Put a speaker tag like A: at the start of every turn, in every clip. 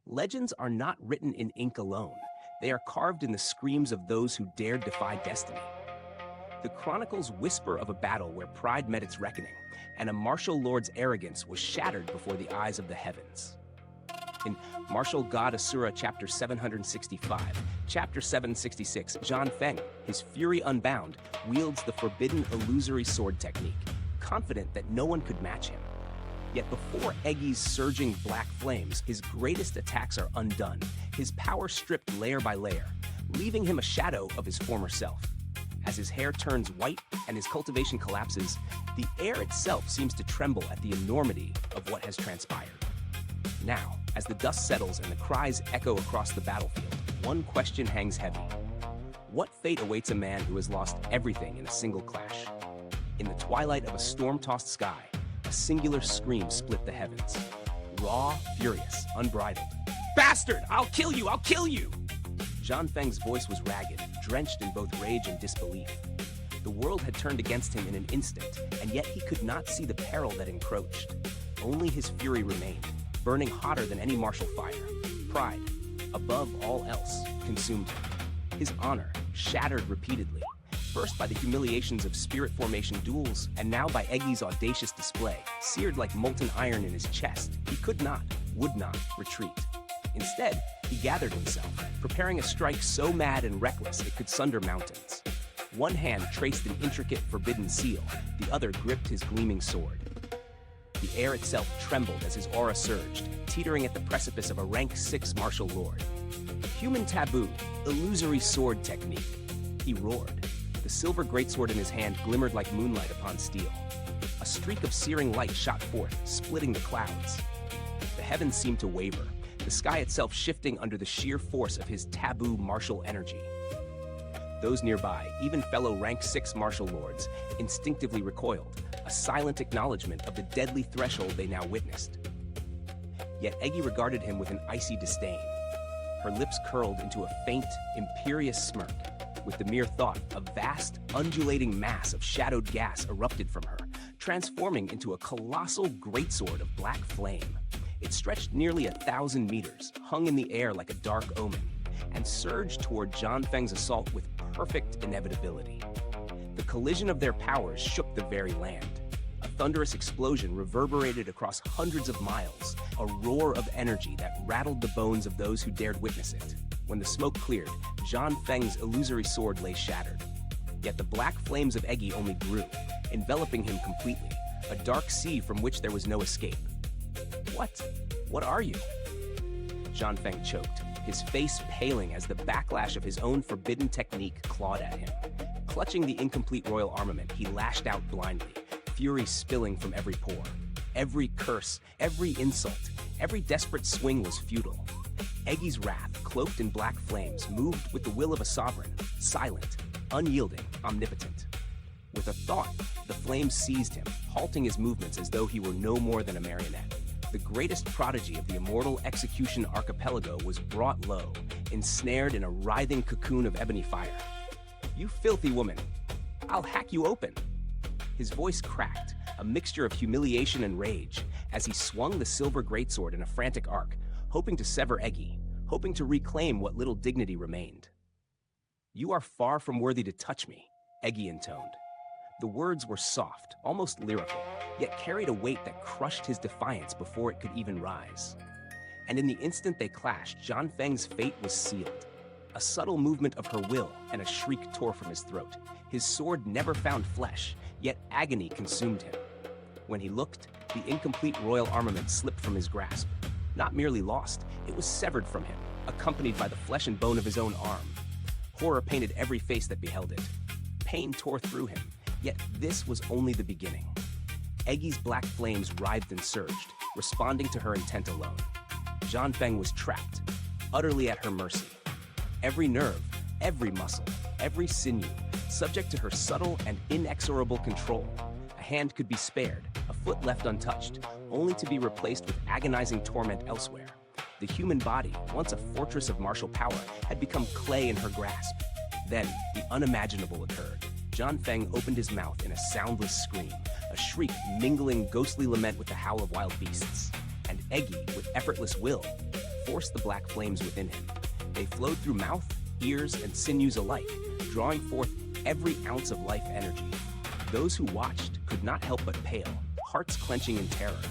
A: Legends are not written in ink alone. They are carved in the screams of those who dared defy destiny. The chronicles whisper of a battle where pride met its reckoning, and a martial lord's arrogance was shattered before the eyes of the heavens. In Martial God Asura, chapter 765, chapter 766, Zhan Feng, his fury unbound, wields the forbidden Illusory Sword Technique, confident that no one could match him. Yet before Eggy's surging black flames, his greatest attacks are undone, his power stripped layer by layer, leaving him a shadow of his former self. As his hair turns white and his cultivation collapses, the air itself seems to tremble at the enormity of what has transpired. Now, as the dust settles and the cries echo across the battlefield, one question hangs heavy. What fate awaits a man who has lost everything in a single clash? In the twilight of a storm-tossed sky, a singular scream split the heavens. Raw, furious, unbridled. "Bastard! I'll kill you! I'll kill you!" Zhan Feng's voice was ragged, drenched in both rage and disbelief. The world had turned against him in an instant, and yet he could not see the peril that encroached. Only his fury remained, burning hotter than any martial fire. Pride, above all else, consumed him. His honor, shattered repeatedly, first by the humiliations of spirit formation duels, and now by Eggy's audacious display, seared like molten iron in his chest. He could not, would not, retreat. Instead, he gathered himself, preparing a strike so mad and reckless it could sunder mountains. One hand traced an intricate forbidden seal, the other gripped his gleaming sword. The air itself trembled as his aura surged, teetering at the precipice of a rank 6 martial lord. Human taboo, illusory sword technique. He roared. The silver greatsword in his hand glimmered like moonlight upon steel. A streak of searing light shot forth, splitting the clouds. The heavens seemed to waver, the sky itself shifting under the sheer force of his taboo martial energy. Those nearby, even fellow rank 6 martial lords, instinctively recoiled, a silent acknowledgement of the deadly threshold they now witnessed. Yet Eggy regarded him with an icy disdain. Her lips curled into a faint, imperious smirk. With the mere thought, a vast, undulating mass of shadowed gas erupted from her, transforming into a colossal greatsword of black flame. It stretched nearly 1,000 meters, hung in the air like a dark omen, and surged toward Zhan Feng's assault with perfect inevitability. The collision of their powers shook the very land. A thunderous explosion reverberated across hundreds of miles, a roar of energy that rattled the bones of those who dared witness it. When the smoke cleared, Zhan Feng's illusory sword lay shattered. Yet the black flames of Eggy only grew, enveloping him completely, a dark sea from which there was no escape. What are you? Zhan Feng choked, his face paling as the backlash of his own forbidden technique clawed at him. Clutching the incomplete royal armament, he lashed out blindly, fury spilling from every pore. Every curse, every insult, every desperate swing was futile. Eggy's wrath, cloaked in black flames, moved with the will of a sovereign, silent, unyielding, omnipotent. With a thought, the flames seized him, halting his movements as though he were no more than a marionette. The greatest prodigy of the immortal execution archipelago was brought low, ensnared in a writhing cocoon of ebony fire. "You filthy woman! I'll hack you open!" His voice cracked, a mixture of humiliation and rage, as he swung the silver greatsword in a frantic arc, hoping to sever Eggy, hoping to reclaim what little dignity remained. "You are far from worthy to touch me," Eggy intoned. The words were soft, almost lyrical, yet carried a weight that crushed his defiance before it could even rise. And in the instant they clashed, Zhan Feng's fate was sealed. A subtle movement of her will, and a shriek tore from his throat. His sword never found flesh, yet agony consumed him. When he looked, the incomplete royal armament slipped from his grasp. Not merely lost, it was severed from him, accompanied by the flesh and bone of his own arm. Horror painted every face that beheld it. Pain tore through him, yet this was only the beginning. Eggy's black flames writhed and surged, responding to her intent alone. Zhan Feng was trapped, utterly at her mercy. Every nerve, every muscle, every sinew, subject to her subtle and inexorable control. A hand could be spared, a foot left untouched, only to be replaced with agonizing torment elsewhere. The human body, once a fortress of martial power, had become clay in her grasp. Then, the unimaginable occurred. Zhan Feng opened his mouth in a soundless scream, a shriek mingling ghostly lament with the howl of wild beasts. And Eggy, with effortless will, forced the black flames within him. They flowed through mouth, ears, and sinews alike, drawing forth every ounce of life energy. Those who watched could not help but pale, hearts clenching in terror.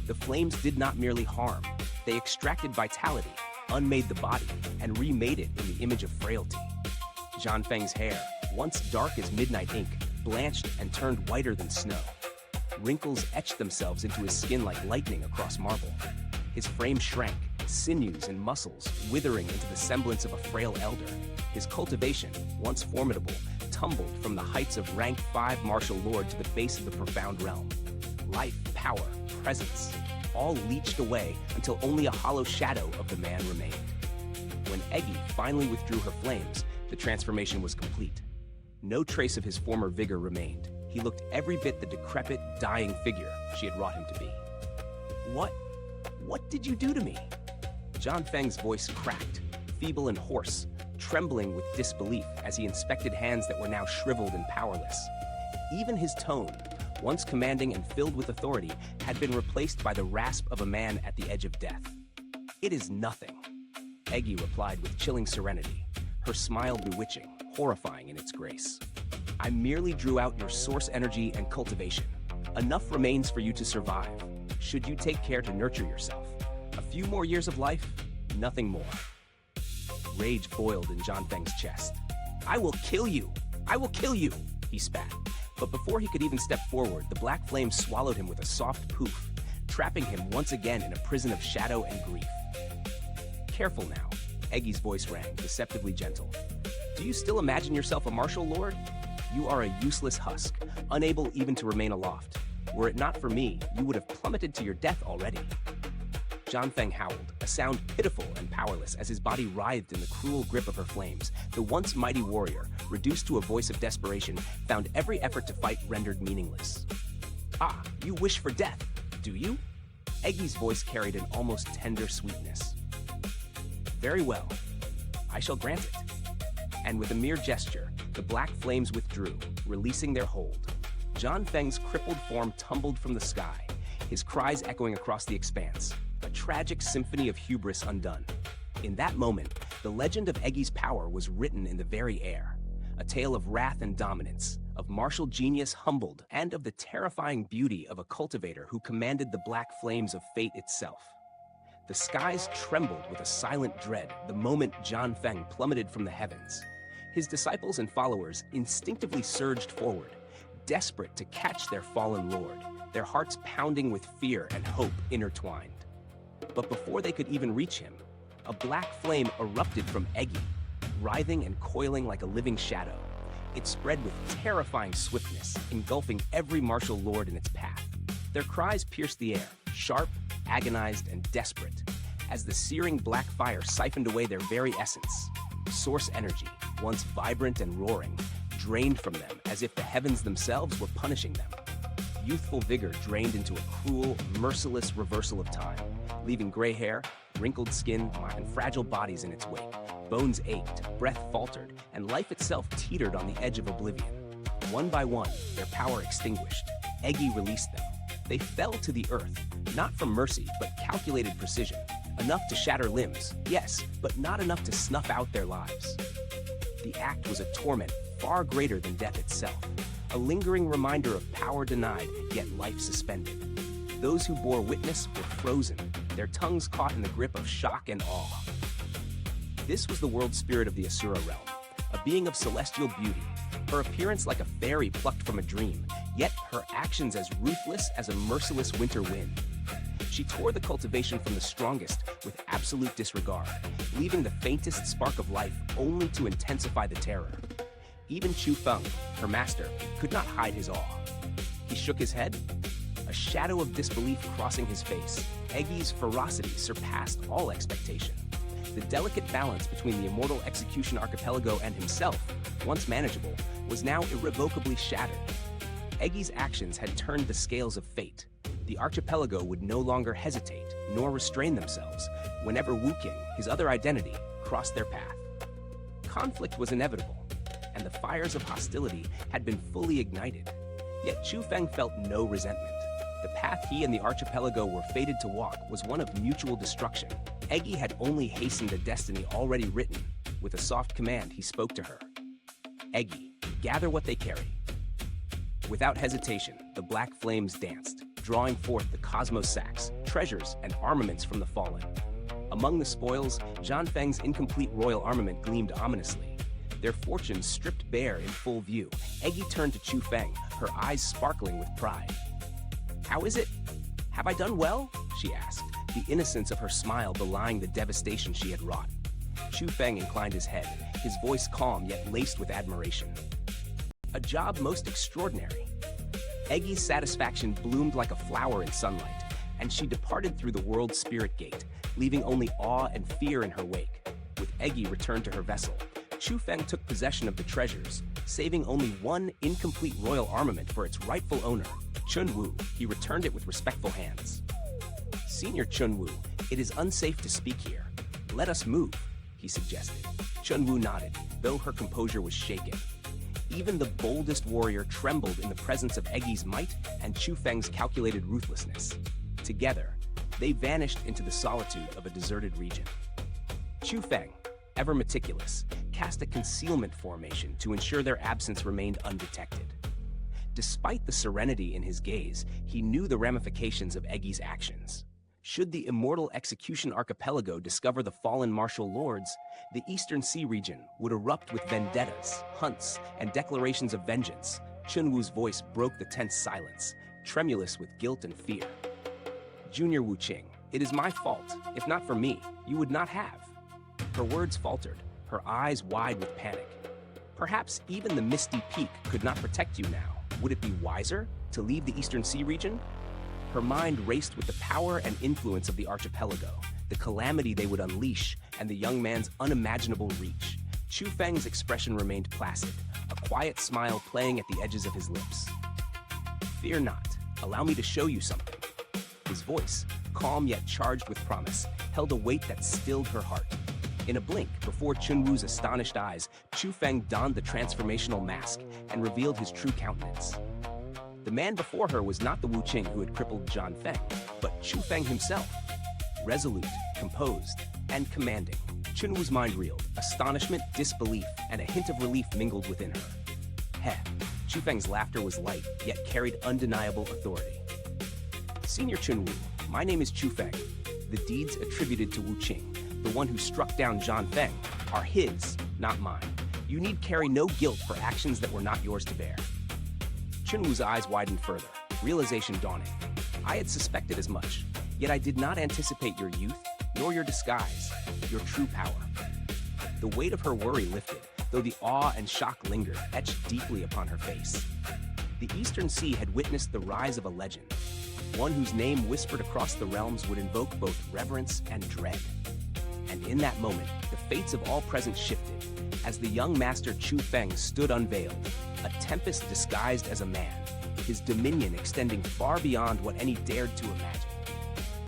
A: The flames did not merely harm, they extracted vitality, unmade the body, and remade it in the image of frailty. Zhan Feng's hair, once dark as midnight ink, blanched and turned whiter than snow. Wrinkles etched themselves into his skin like lightning across marble. His frame shrank, sinews and muscles withering into the semblance of a frail elder. His cultivation, once formidable, tumbled from the heights of rank 5 martial lord to the base of the profound realm. Life, power, presence, all leached away until only a hollow shadow of the man remained. When Eggy finally withdrew her flames, the transformation was complete. No trace of his former vigor remained. He looked every bit the decrepit, dying figure she had wrought him to be. What did you do to me? Zhan Feng's voice cracked, feeble and hoarse, trembling with disbelief as he inspected hands that were now shriveled and powerless. Even his tone, once commanding and filled with authority, had been replaced by the rasp of a man at the edge of death. "It is nothing," Eggy replied with chilling serenity, her smile bewitching, horrifying in its grace. "I merely drew out your source energy and cultivation. Enough remains for you to survive, should you take care to nurture yourself. A few more years of life, nothing more." Rage boiled in Zhan Feng's chest. "I will kill you! I will kill you!" he spat. But before he could even step forward, the black flame swallowed him with a soft poof, trapping him once again in a prison of shadow and grief. "Careful now," Eggy's voice rang, deceptively gentle. "Do you still imagine yourself a martial lord? You are a useless husk, unable even to remain aloft. Were it not for me, you would have plummeted to your death already." Zhan Feng howled, a sound pitiful and powerless as his body writhed in the cruel grip of her flames. The once mighty warrior, reduced to a voice of desperation, found every effort to fight rendered meaningless. "Ah, you wish for death, do you?" Eggy's voice carried an almost tender sweetness. "Very well, I shall grant it." And with a mere gesture, the black flames withdrew, releasing their hold. Zhan Feng's crippled form tumbled from the sky, his cries echoing across the expanse, a tragic symphony of hubris undone. In that moment, the legend of Eggy's power was written in the very air, a tale of wrath and dominance, of martial genius humbled, and of the terrifying beauty of a cultivator who commanded the black flames of fate itself. The skies trembled with a silent dread the moment Zhan Feng plummeted from the heavens. His disciples and followers instinctively surged forward, desperate to catch their fallen lord, their hearts pounding with fear and hope intertwined. But before they could even reach him, a black flame erupted from Eggy, writhing and coiling like a living shadow. It spread with terrifying swiftness, engulfing every martial lord in its path. Their cries pierced the air, sharp, agonized, and desperate, as the searing black fire siphoned away their very essence. Source energy, once vibrant and roaring, drained from them as if the heavens themselves were punishing them. Youthful vigor drained into a cruel, merciless reversal of time, leaving gray hair, wrinkled skin, and fragile bodies in its wake. Bones ached, breath faltered, and life itself teetered on the edge of oblivion. One by one, their power extinguished. Eggy released them. They fell to the earth, not from mercy, but calculated precision. Enough to shatter limbs, yes, but not enough to snuff out their lives. The act was a torment far greater than death itself, a lingering reminder of power denied, yet life suspended. Those who bore witness were frozen, their tongues caught in the grip of shock and awe. This was the world spirit of the Asura realm, a being of celestial beauty, her appearance like a fairy plucked from a dream, yet her actions as ruthless as a merciless winter wind. She tore the cultivation from the strongest with absolute disregard, leaving the faintest spark of life only to intensify the terror. Even Zhan Feng, her master, could not hide his awe. He shook his head, a shadow of disbelief crossing his face. Eggy's ferocity surpassed all expectation. The delicate balance between the immortal Execution Archipelago and himself, once manageable, was now irrevocably shattered. Eggy's actions had turned the scales of fate. The archipelago would no longer hesitate, nor restrain themselves, whenever Wu King, his other identity, crossed their path. Conflict was inevitable, and the fires of hostility had been fully ignited. Yet Zhan Feng felt no resentment. The path he and the archipelago were fated to walk was one of mutual destruction. Eggy had only hastened a destiny already written. With a soft command, he spoke to her. Eggy, gather what they carry. Without hesitation, the black flames danced, drawing forth the cosmos sacks, treasures, and armaments from the fallen. Among the spoils, Zhan Feng's incomplete royal armament gleamed ominously. Their fortunes stripped bare in full view, Eggy turned to Chu Feng, her eyes sparkling with pride. How is it? Have I done well? She asked, the innocence of her smile belying the devastation she had wrought. Chu Feng inclined his head, his voice calm yet laced with admiration. A job most extraordinary. Eggy's satisfaction bloomed like a flower in sunlight, and she departed through the world's spirit gate, leaving only awe and fear in her wake. With Eggy returned to her vessel, Chu Feng took possession of the treasures, saving only one incomplete royal armament for its rightful owner, Chun Wu. He returned it with respectful hands. Senior Chun Wu, it is unsafe to speak here. Let us move, he suggested. Chun Wu nodded, though her composure was shaken. Even the boldest warrior trembled in the presence of Eggy's might and Chu Feng's calculated ruthlessness. Together, they vanished into the solitude of a deserted region. Chu Feng, ever meticulous, cast a concealment formation to ensure their absence remained undetected. Despite the serenity in his gaze, he knew the ramifications of Eggy's actions. Should the immortal Execution Archipelago discover the fallen martial lords, the Eastern Sea region would erupt with vendettas, hunts, and declarations of vengeance. Chun Wu's voice broke the tense silence, tremulous with guilt and fear. Junior Wu Qing, it is my fault. If not for me, you would not have. Her words faltered, her eyes wide with panic. Perhaps even the misty peak could not protect you now. Would it be wiser to leave the Eastern Sea region? Her mind raced with the power and influence of the archipelago, the calamity they would unleash, and the young man's unimaginable reach. Chu Feng's expression remained placid, a quiet smile playing at the edges of his lips. Fear not. Allow me to show you something. His voice, calm yet charged with promise, held a weight that stilled her heart. In a blink, before Chun Wu's astonished eyes, Chu Feng donned the transformational mask and revealed his true countenance. The man before her was not the Wu Qing who had crippled Zhan Feng, but Chu Feng himself. Resolute, composed, and commanding, Chun Wu's mind reeled. Astonishment, disbelief, and a hint of relief mingled within her. Heh, Chu Feng's laughter was light, yet carried undeniable authority. Senior Chun Wu, my name is Chu Feng. The deeds attributed to Wu Qing, the one who struck down Zhan Feng, are his, not mine. You need carry no guilt for actions that were not yours to bear. Chun Wu's eyes widened further, realization dawning. I had suspected as much, yet I did not anticipate your youth, nor your disguise, your true power. The weight of her worry lifted, though the awe and shock lingered, etched deeply upon her face. The Eastern Sea had witnessed the rise of a legend, one whose name whispered across the realms would invoke both reverence and dread. And in that moment, the fates of all present shifted, as the young master Chu Feng stood unveiled, a tempest disguised as a man, his dominion extending far beyond what any dared to imagine.